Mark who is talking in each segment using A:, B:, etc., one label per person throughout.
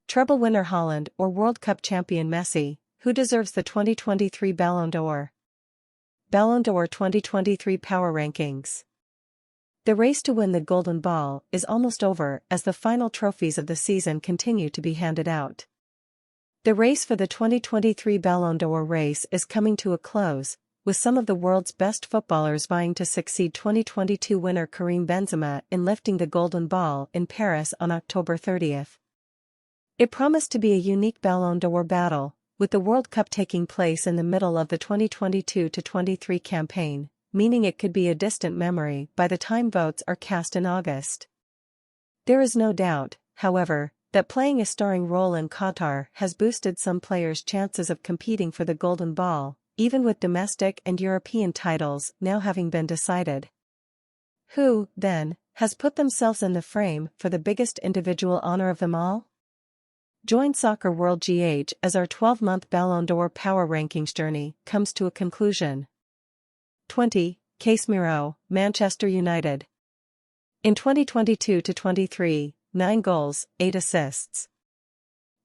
A: Treble winner Haaland or World Cup champion Messi, who deserves the 2023 Ballon d'Or? Ballon d'Or 2023 Power Rankings. The race to win the Golden Ball is almost over as the final trophies of the season continue to be handed out. The race for the 2023 Ballon d'Or race is coming to a close, with some of the world's best footballers vying to succeed 2022 winner Karim Benzema in lifting the Golden Ball in Paris on October 30th. It promised to be a unique Ballon d'Or battle, with the World Cup taking place in the middle of the 2022-23 campaign, meaning it could be a distant memory by the time votes are cast in August. There is no doubt, however, that playing a starring role in Qatar has boosted some players' chances of competing for the Golden Ball, even with domestic and European titles now having been decided. Who, then, has put themselves in the frame for the biggest individual honor of them all? Join Soccer World GH as our 12-month Ballon d'Or Power Rankings journey comes to a conclusion. 20. Casemiro, Manchester United. In 2022-23, 9 goals, 8 assists.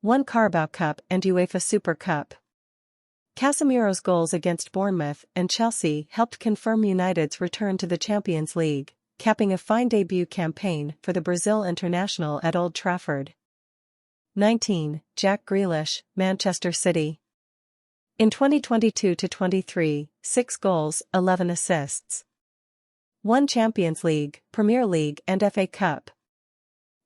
A: 1 Carabao Cup and UEFA Super Cup. Casemiro's goals against Bournemouth and Chelsea helped confirm United's return to the Champions League, capping a fine debut campaign for the Brazil international at Old Trafford. 19. Jack Grealish, Manchester City. In 2022-23, 6 goals, 11 assists. 1 Champions League, Premier League and FA Cup.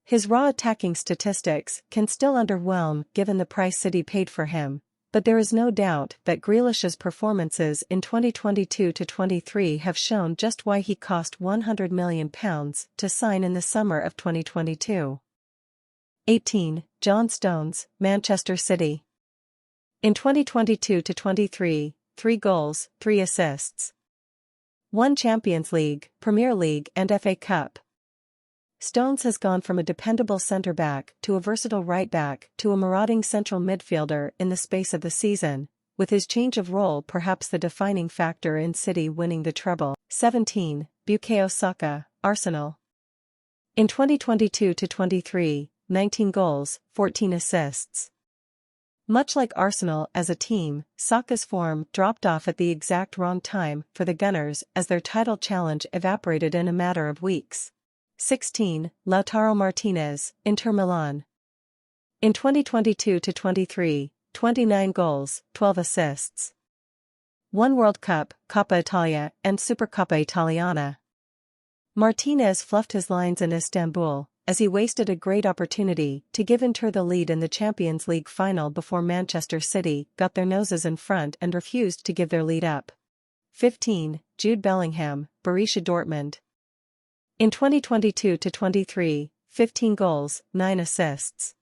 A: His raw attacking statistics can still underwhelm given the price City paid for him, but there is no doubt that Grealish's performances in 2022-23 have shown just why he cost £100 million to sign in the summer of 2022. 18. John Stones, Manchester City. In 2022-23, 3 goals, 3 assists. 1 Champions League, Premier League and FA Cup. Stones has gone from a dependable centre-back to a versatile right-back to a marauding central midfielder in the space of the season, with his change of role perhaps the defining factor in City winning the treble. 17. Bukayo Saka, Arsenal. In 2022-23, 19 goals, 14 assists. Much like Arsenal as a team, Saka's form dropped off at the exact wrong time for the Gunners as their title challenge evaporated in a matter of weeks. 16. Lautaro Martinez, Inter Milan. In 2022-23, 29 goals, 12 assists. 1 World Cup, Coppa Italia and Supercoppa Italiana. Martinez fluffed his lines in Istanbul, as he wasted a great opportunity to give Inter the lead in the Champions League final before Manchester City got their noses in front and refused to give their lead up. 15. Jude Bellingham, Borussia Dortmund. In 2022-23, 15 goals, 9 assists.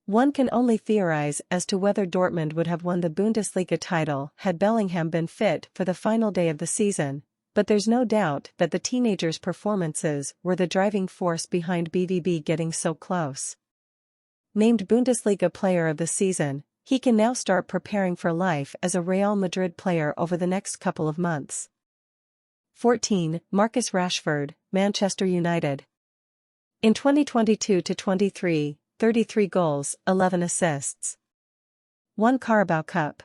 A: One can only theorize as to whether Dortmund would have won the Bundesliga title had Bellingham been fit for the final day of the season, but there's no doubt that the teenager's performances were the driving force behind BVB getting so close. Named Bundesliga Player of the Season, he can now start preparing for life as a Real Madrid player over the next couple of months. 14. Marcus Rashford, Manchester United. In 2022-23, 33 goals, 11 assists. 1 Carabao Cup.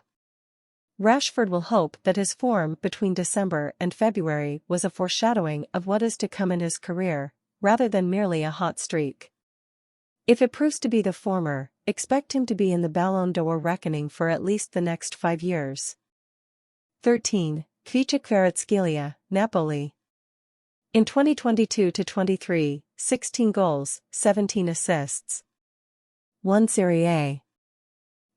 A: Rashford will hope that his form between December and February was a foreshadowing of what is to come in his career, rather than merely a hot streak. If it proves to be the former, expect him to be in the Ballon d'Or reckoning for at least the next 5 years. 13. Kvaratskhelia, Napoli. In 2022-23, 16 goals, 17 assists. 1 Serie A.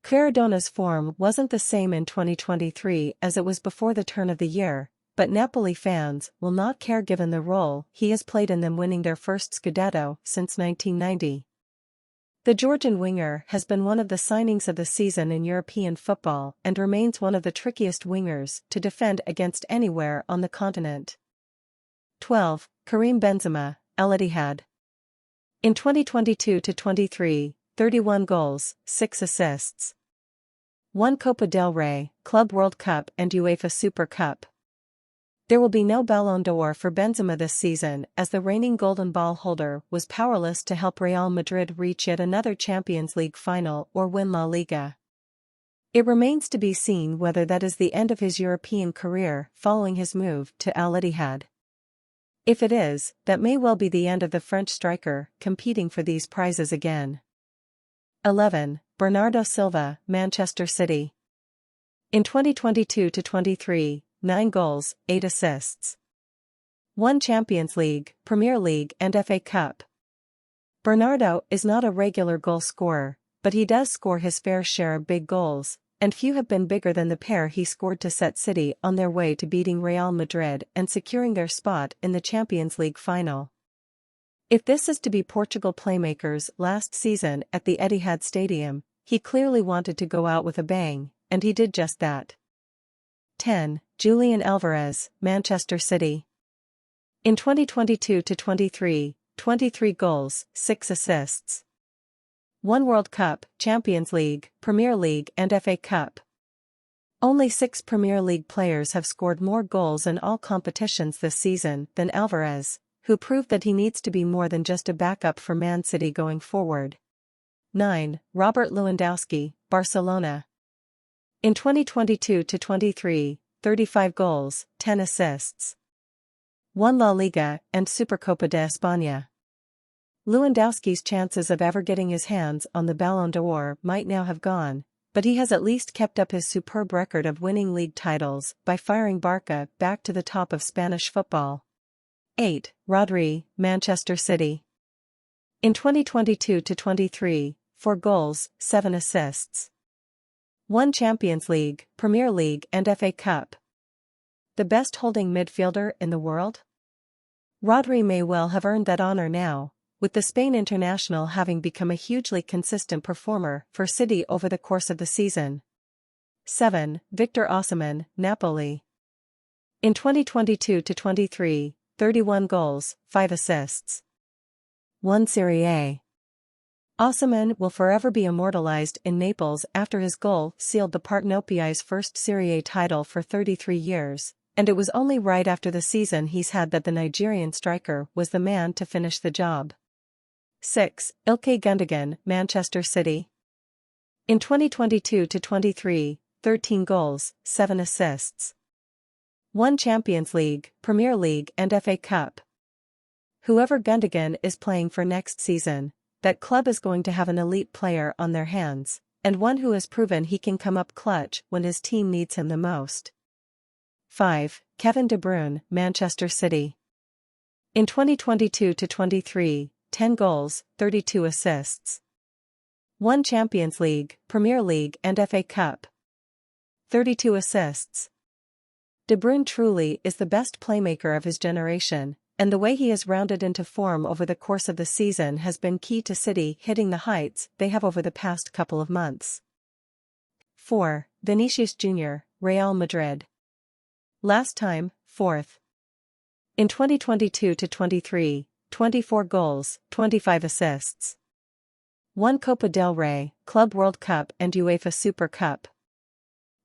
A: Caradona's form wasn't the same in 2023 as it was before the turn of the year, but Napoli fans will not care given the role he has played in them winning their first Scudetto since 1990. The Georgian winger has been one of the signings of the season in European football and remains one of the trickiest wingers to defend against anywhere on the continent. 12. Karim Benzema, Al Ittihad. In 2022-23, 31 goals, 6 assists. 1 Copa del Rey, Club World Cup and UEFA Super Cup. There will be no Ballon d'Or for Benzema this season as the reigning Golden Ball holder was powerless to help Real Madrid reach yet another Champions League final or win La Liga. It remains to be seen whether that is the end of his European career following his move to Al Ittihad. If it is, that may well be the end of the French striker competing for these prizes again. 11. Bernardo Silva, Manchester City. In 2022-23, 9 goals, 8 assists. 1 Champions League, Premier League and FA Cup. Bernardo is not a regular goal scorer, but he does score his fair share of big goals, and few have been bigger than the pair he scored to set City on their way to beating Real Madrid and securing their spot in the Champions League final. If this is to be Portugal playmakers last season at the Etihad Stadium, he clearly wanted to go out with a bang, and he did just that. 10. Julian Alvarez, Manchester City. In 2022-23, 23 goals, 6 assists. 1 World Cup, Champions League, Premier League and FA Cup. Only 6 Premier League players have scored more goals in all competitions this season than Alvarez, who proved that he needs to be more than just a backup for Man City going forward. 9. Robert Lewandowski, Barcelona. In 2022-23, 35 goals, 10 assists. 1 La Liga and Supercopa de España. Lewandowski's chances of ever getting his hands on the Ballon d'Or might now have gone, but he has at least kept up his superb record of winning league titles by firing Barca back to the top of Spanish football. 8. Rodri, Manchester City. In 2022-23, 4 goals, 7 assists. 1 Champions League, Premier League and FA Cup. The best holding midfielder in the world? Rodri may well have earned that honor now, with the Spain international having become a hugely consistent performer for City over the course of the season. 7. Victor Osimhen, Napoli. In 2022-23, 31 goals, 5 assists. 1 Serie A. Osimhen will forever be immortalized in Naples after his goal sealed the Partenopiai's first Serie A title for 33 years, and it was only right after the season he's had that the Nigerian striker was the man to finish the job. 6. Ilkay Gundogan, Manchester City. In 2022-23, 13 goals, 7 assists. 1 Champions League, Premier League and FA Cup. Whoever Gundogan is playing for next season, that club is going to have an elite player on their hands, and one who has proven he can come up clutch when his team needs him the most. 5. Kevin De Bruyne, Manchester City. In 2022-23, 10 goals, 32 assists. 1 Champions League, Premier League and FA Cup. 32 assists. De Bruyne truly is the best playmaker of his generation, and the way he has rounded into form over the course of the season has been key to City hitting the heights they have over the past couple of months. 4. Vinicius Jr., Real Madrid. Last time, 4th. In 2022-23, 24 goals, 25 assists. 1 Copa del Rey, Club World Cup and UEFA Super Cup.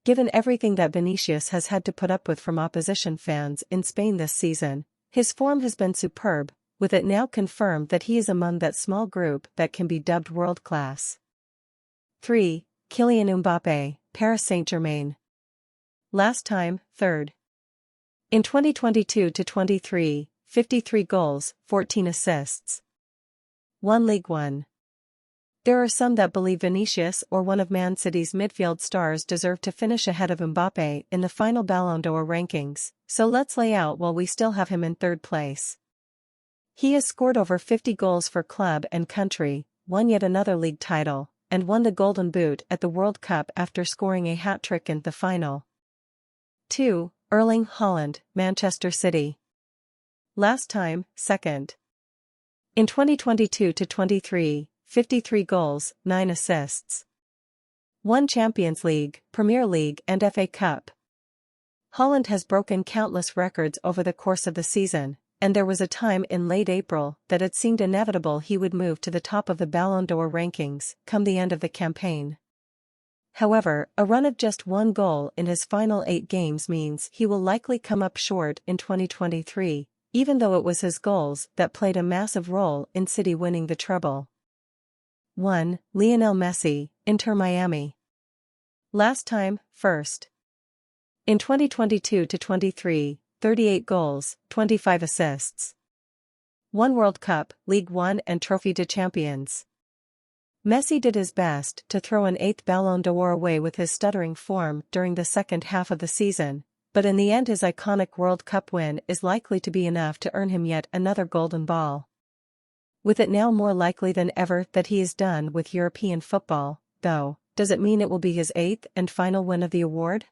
A: Given everything that Vinicius has had to put up with from opposition fans in Spain this season, his form has been superb, with it now confirmed that he is among that small group that can be dubbed world-class. 3. Kylian Mbappé, Paris Saint-Germain. Last time, 3rd. In 2022-23, 53 goals, 14 assists. 1 Ligue 1. There are some that believe Vinicius or one of Man City's midfield stars deserve to finish ahead of Mbappé in the final Ballon d'Or rankings, so let's lay out while we still have him in 3rd place. He has scored over 50 goals for club and country, won yet another league title, and won the Golden Boot at the World Cup after scoring a hat-trick in the final. 2. Erling Haaland, Manchester City. Last time, 2nd. In 2022-23, 53 goals, 9 assists. 1 Champions League, Premier League and FA Cup. Haaland has broken countless records over the course of the season, and there was a time in late April that it seemed inevitable he would move to the top of the Ballon d'Or rankings come the end of the campaign. However, a run of just 1 goal in his final 8 games means he will likely come up short in 2023, even though it was his goals that played a massive role in City winning the treble. 1. Lionel Messi, Inter Miami. Last time, first. In 2022-23, 38 goals, 25 assists. 1 World Cup, League One and Trophy de Champions. Messi did his best to throw an 8th Ballon d'Or away with his stuttering form during the second half of the season, but in the end his iconic World Cup win is likely to be enough to earn him yet another golden ball. With it now more likely than ever that he is done with European football, though, does it mean it will be his 8th and final win of the award?